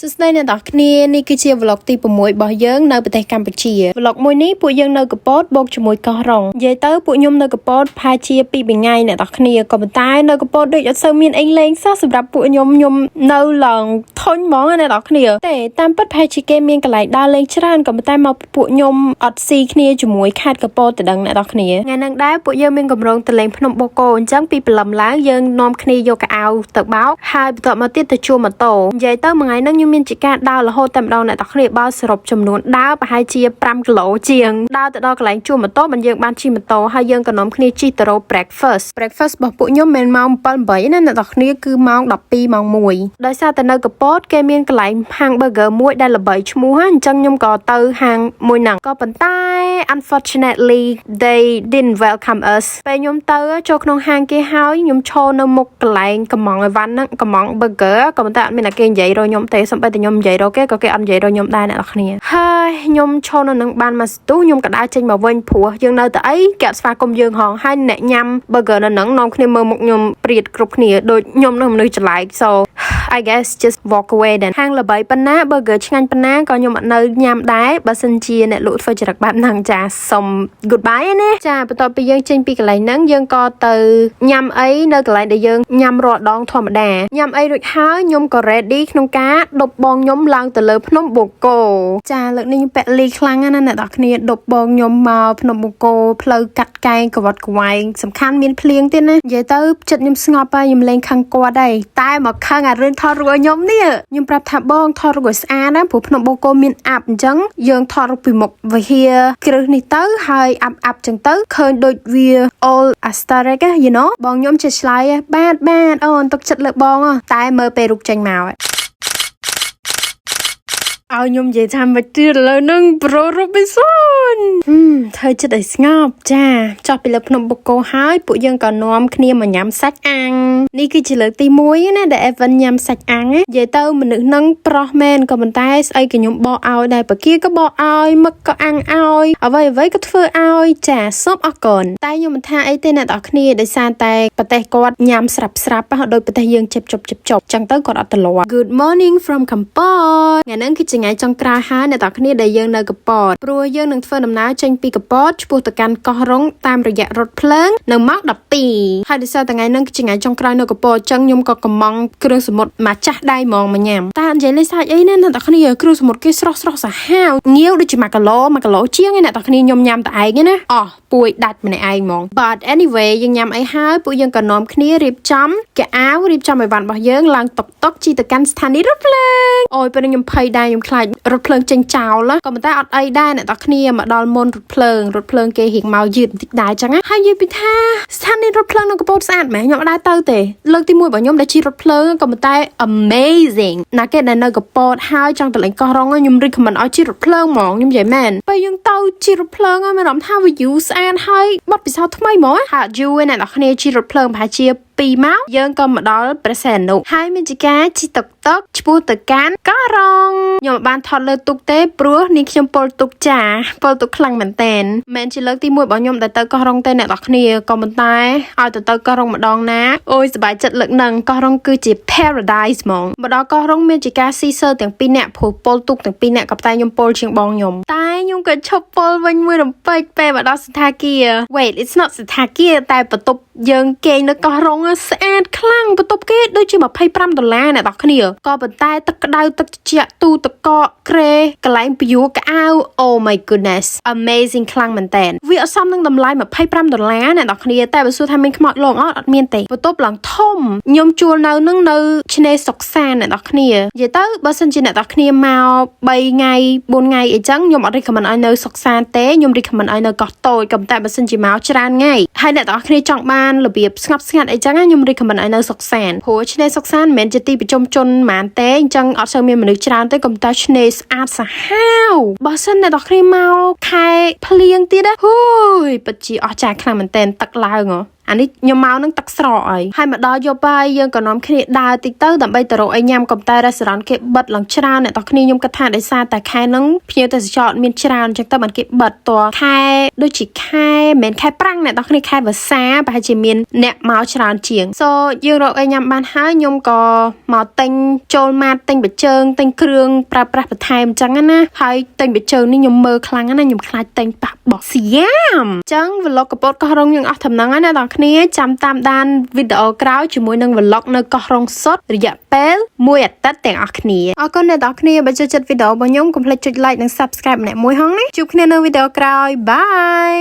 សួស្តីអ្នកនរគ្នានេះគឺជា vlog ទី6របស់យើងនៅប្រទេសកម្ពុជា vlog មួយនេះពួកយើងនៅកពតបូកជាមួយកោះរ៉ុងនិយាយទៅពួកខ្ញុំនៅកពតផាជា2ថ្ងៃអ្នកនរគ្នាក៏ប៉ុន្តែនៅកពតដូចអត់សូវមានអីលេងសោះសម្រាប់ពួកខ្ញុំនៅឡើងធុញហ្មងអ្នកនរគ្នាតែតាមពិតផាជាគេមានកន្លែងដើរលេងច្រើនក៏ប៉ុន្តែមកពួកខ្ញុំអត់ស៊ីគ្នាជាមួយខេត្តកពតទៅដឹងអ្នកនរគ្នាថ្ងៃហ្នឹងដែរពួកយើងមានកម្រងទៅលេងភ្នំបូកគោអញ្ចឹងពីព្រលឹមឡើងយើងនាំគ្នាយកកៅអៅទៅបោកហើយបន្ទាប់មកទៀតទៅជួលម៉ូតូនិយាយទៅមួយថ្ងៃហ្នឹងមានជាការដើររហូតតែម្ដងអ្នកនរគ្នាបើសរុបចំនួនដើរប្រហែលជា5គីឡូជាងដើរទៅដល់កន្លែងជួលម៉ូតូមិនយើងបានជិះម៉ូតូហើយយើងក៏នាំគ្នាជិះទៅរក breakfast របស់ពួកខ្ញុំមិនម៉ោង7 8ណាអ្នកនរគ្នាគឺម៉ោង12ម៉ោង1ដោយសារតែនៅកពតគេមានកន្លែងហាង burger មួយដែលល្បីឈ្មោះហ្នឹងអញ្ចឹងខ្ញុំក៏ទៅហាងមួយហ្នឹងក៏ប៉ុន្តែ unfortunately they didn't welcome us ពេលខ្ញុំទៅចូលក្នុងហាងគេហើយខ្ញុំឈរនៅមុខកន្លែងកំងអីវ៉ាន់ហ្នឹងកំង burger ក៏ប៉ុន្តែអត់មានអ្នកគេនិយាយរកខ្ញុំទេសូម្បីតែខ្ញុំនិយាយរកគេក៏គេអត់និយាយរកខ្ញុំដែរអ្នកនរគ្នាហើយខ្ញុំឈរនៅនឹងបានមកស្ទុះខ្ញុំក៏ដើរចេញមកវិញព្រោះយើងនៅតែអីគេអត់ស្វាគមន៍យើងហងហើយអ្នកញ៉ាំ burger នៅនឹងនាំគ្នាមើលមុខខ្ញុំព្រាតគ្រប់គ្នាដូចខ្ញុំនឹងមនុស្សចម្លែក so I guess just walk away then ហាងល្បីប៉ុណ្ណា burger ឆ្ងាញ់ប៉ុណ្ណាក៏ខ្ញុំអត់នៅញ៉ាំដែរបើសិនជាអ្នកលក់ធ្វើចរិតបែបហ្នឹងចាសុំ goodbye ណាចាបន្ទាប់ពីយើងចេញពីកន្លែងហ្នឹងយើងក៏ទៅញ៉ាំអីនៅកន្លែងដែលយើងញ៉ាំរាល់ដងធម្មតាញ៉ាំអីរួចហើយខ្ញុំក៏ ready ក្នុងការដប់បងខ្ញុំឡើងទៅលើភ្នំបូកគោចាលើកនេះខ្ញុំពាក់លីខ្លាំងណាស់អ្នកនរគ្នាដប់បងខ្ញុំមកភ្នំបូកគោផ្លូវកាត់កែងកវត្តកវែងសំខាន់មានភ្លៀងទៀតណានិយាយទៅចិត្តខ្ញុំស្ងប់ហើយខ្ញុំលេងខឹងគាត់ដែរតែមកខឹងអារឿងថតរូបឲ្យខ្ញុំនេះខ្ញុំប្រាប់ថាបងថតរូបឲ្យស្អាតណាព្រោះភ្នំបូកគោមានអាប់អញ្ចឹងយើងថតរូបពីមុខវិហារគ្រឹះនេះទៅហើយអាប់អញ្ចឹងទៅឃើញដូចវា all aesthetic you know បងខ្ញុំចេះឆ្លើយបាទអូនទុកចិត្តលើបងតែមើលពេលរូបចេញមកឲ្យខ្ញុំនិយាយថាមិនទៀតឥឡូវហ្នឹងប្រូរូប៊ីសុនធ្វើចិត្តឲ្យស្ងប់ចាចុះពីលើភ្នំបូកគោហើយពួកយើងក៏នាំគ្នាមកញ៉ាំសាច់អាំងនេះគឺជាលើកទី1ណាដែល Evan ញ៉ាំសាច់អាំងនិយាយទៅមនុស្សហ្នឹងប្រុសមែនក៏ប៉ុន្តែស្អីក៏ខ្ញុំបកឲ្យដែរបាគាក៏បកឲ្យមឹកក៏អាំងឲ្យអ្វីក៏ធ្វើឲ្យចាសូមអរគុណតែខ្ញុំមិនថាអីទេអ្នកនរគ្នាដោយសារតែប្រទេសគាត់ញ៉ាំស្រាប់ដោយប្រទេសយើងជិបចឹងទៅគាត់អត់ទលាប់ Good morning from Kampot ថ្ងៃហ្នឹងគឺជាថ្ងៃចុងក្រោយហើយអ្នកនរគ្នាដែលយើងនៅកពតព្រោះយើងនឹងធ្វើដំណើរចេញពីកពតឆ្ពោះទៅកាន់កោះរ៉ុងតាមរយៈរថភ្លើងនៅម៉ោង12ហើយដោយសារតែថ្ងៃហ្នឹងគឺជាថ្ងៃចុងក្រោយនៅកពតចឹងខ្ញុំក៏កំងគ្រឿងសមុទ្រមកចាស់ដៃហ្មងមកញ៉ាំតែនិយាយលេងសាច់អីណាអ្នកនរគ្នាគ្រឿងសមុទ្រគេស្រស់សាហាវងាវដូចជា1គីឡូជាងឯអ្នកនរគ្នាខ្ញុំញ៉ាំតែឯងណាពួយដាច់ម្នាក់ឯងហ្មង but anyway យើងញ៉ាំអីហើយពួកយើងក៏នាំគ្នារៀបចំកៅអៅរៀបចំអីវ៉ាន់របស់យើងឡើងតុកជិះទៅកាន់ស្ថានីយ៍រថភ្លើងអូយពេលខ្ញុំភ័យដែរខ្ញុំខ្លាចរថភ្លើងចេញចោលក៏ប៉ុន្តែអត់អីដែរអ្នកនរគ្នាមកដល់មុនរថភ្លើងគេរៀងមកយឺតបន្តិចដែរចឹងហើយនិយាយពីថាស្ថានីយ៍រថភ្លើងនៅកពតស្អាតមែនខ្ញុំអត់ដែរទៅទេលើកទី1របស់ខ្ញុំដែលជិះរថភ្លើងក៏ប៉ុន្តែ amazing ណាគេដែលនៅកពតហើយចង់ទៅលេងកោះរ៉ុងខ្ញុំ recommend ឲ្យជិះរថភ្លើងហ្មងខ្ញុំនិយាយមែនពេលយើងទៅជិះរថភ្លើងមានអារម្មណ៍ថា view ស្អាតហើយបទពិសោធន៍ថ្មីហ្មងហាក់យូរអ្នកនរគ្នាជិះរថភ្លើងប្រហែលជា2ម៉ោងយើងក៏មកដល់ព្រះសីហនុហើយមានជាការជិះតុកឆ្ពោះទៅកាន់កោះរ៉ុងខ្ញុំមិនបានថតលើទូកទេព្រោះនេះខ្ញុំពលទូកចាពលទូកខ្លាំងមែនតែនមិនជាលើកទី1របស់ខ្ញុំដែលទៅកោះរ៉ុងទេអ្នកនរគ្នាក៏ប៉ុន្តែឲ្យទៅកោះរ៉ុងម្ដងណាអូយសប្បាយចិត្តលើកហ្នឹងកោះរ៉ុងគឺជា paradise ហ្មងមកដល់កោះរ៉ុងមានជាការស៊ីសើទាំង2នាក់ព្រោះពលទូកទាំង2នាក់ក៏តែខ្ញុំពលជាងបងខ្ញុំតែខ្ញុំក៏ឈប់ពលវិញមួយរំពេចពេលមកដល់សណ្ឋាគារ wait it's not សណ្ឋាគារតែបន្ទប់យើងគេងនៅកោះរ៉ុងស្អាតខ្លាំងបន្ទប់គេដូចជា$25អ្នកនរគ្នាក៏ប៉ុន្តែទឹកក្តៅទឹកត្រជាក់ទូទឹកកកក្រេកន្លែងពយួរកៅអៅ oh my goodness amazing ខ្លាំងមែនតើវាអត់សមនឹងតម្លៃ$25អ្នកនរគ្នាតែបើសួរថាមានខ្មោចលងអត់មានទេបន្ទប់ឡើងធំខ្ញុំជួលនៅនឹងនៅឆ្នេរសុកសានអ្នកនរគ្នានិយាយទៅបើសិនជាអ្នកនរគ្នាមក3ថ្ងៃ4ថ្ងៃអីចឹងខ្ញុំអត់ recommend ឲ្យនៅសុកសានទេខ្ញុំ recommend ឲ្យនៅកោះតូចក៏ប៉ុន្តែបើសិនជាមកច្រើនថ្ងៃហើយអ្នកនរគ្នាចង់បានរបៀបស្ងប់ស្ងាត់អីចឹងខ្ញុំ recommend ឲ្យនៅសុកសានព្រោះឆ្នេរសុកសានមិនមែនជាទីប្រជុំជនហ្មងទេអញ្ចឹងអត់សូវមានមនុស្សច្រើនទេក៏ប៉ុន្តែឆ្នេរស្អាតសាហាវបើសិនអ្នកនរគ្នាមកខែភ្លៀងទៀតហូយពិតជាអស្ចារ្យខ្លាំងមែនតើទឹកឡើង អានេះខ្ញុំមកនឹងទឹកស្រកអីហើយមកដល់យប់ហើយយើងក៏នាំគ្នាដើរតិចទៅដើម្បីទៅរកអីញ៉ាំកំតែរ៉េស្តូរ៉ាន់គេបិទឡើងច្រើនអ្នកទាំងគ្នាខ្ញុំគិតថាដោយសារតែខែហ្នឹងភ្ញៀវទេសចរអត់មានច្រើនអញ្ចឹងទៅបានគេបិទតខែដូចជាខែមិនខែប្រាំងអ្នកទាំងគ្នាខែវស្សាប្រហែលជាមានអ្នកមកច្រើនជាង so យើងរកអីញ៉ាំបានហើយខ្ញុំក៏មកទិញចូលម៉ាតទិញប៊ិជើងទិញគ្រឿងប្រើប្រាស់បន្ថែមអញ្ចឹងណាហើយទិញប៊ិជើងនេះខ្ញុំមើលខ្លាំងណាស់ខ្ញុំខ្លាចទិញប៉ះបោះសៀមអញ្ចឹង vlog កពតកោះរ៉ុងយើងអស់ដំណឹងហើយណាបងប្អូនចាំតាមដានវីដេអូក្រោយជាមួយនឹង vlog នៅកោះរ៉ុងសុទ្ធរយៈពេល1អាទិត្យទាំងអស់គ្នាអរគុណអ្នកទាំងអស់គ្នាបើចូលចិត្តវីដេអូរបស់ខ្ញុំកុំភ្លេចចុច like និង subscribe ម្នាក់មួយហងណាជួបគ្នានៅវីដេអូក្រោយ bye